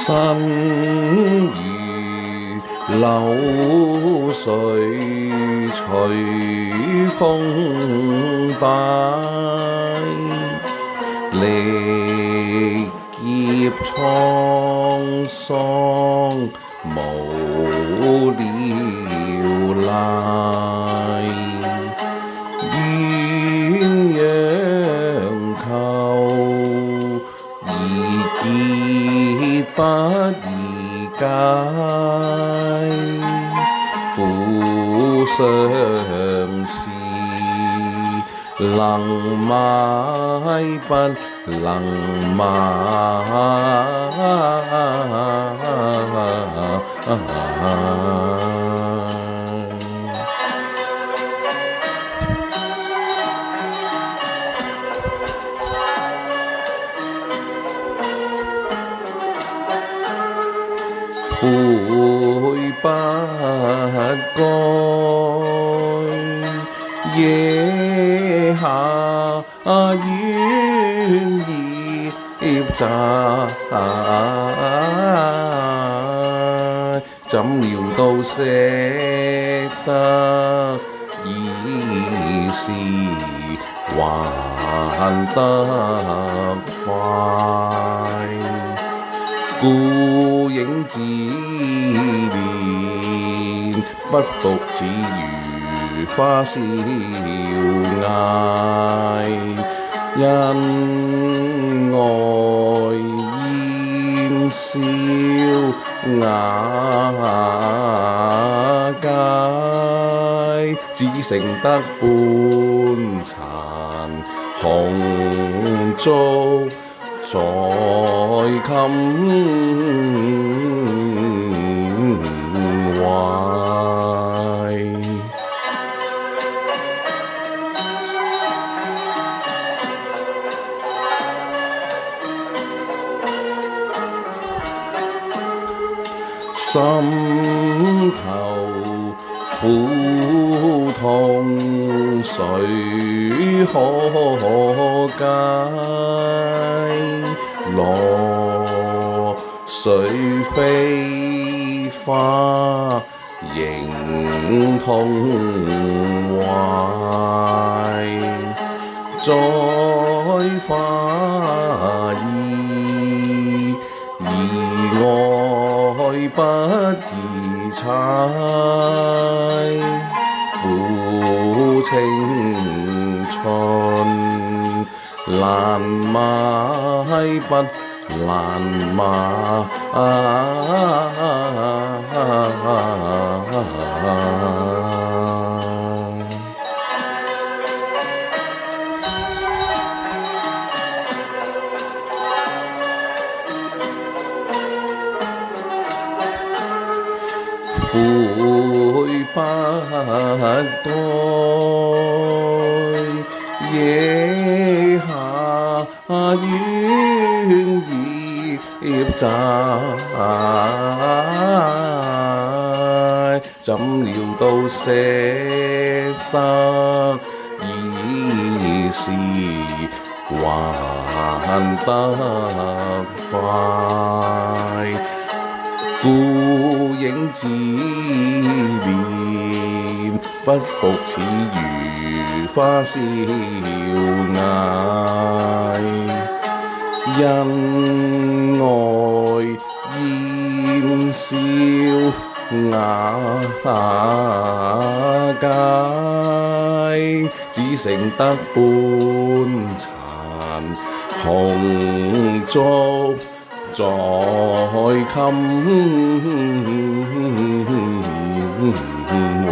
身如流水隨風擺，歷劫滄桑無了賴，鴛鴦求易結不易解，苦相思能買不能買，悔不該惹下冤孽債，怎料到捨得已是還得快，故影自憐，不復似如花笑嗌，因愛煙消瓦解，只剩得半殘紅燭在襟懷。心頭苦痛誰可解？落水飛花仍痛懷，再花意愛不易採，苦青春難買不難買，悔不該惹下冤孽債，怎料到捨得已是還得快，故影自憐，不復似如花笑嗌，因愛煙消瓦解，只剩得半殘紅燭在襟懷。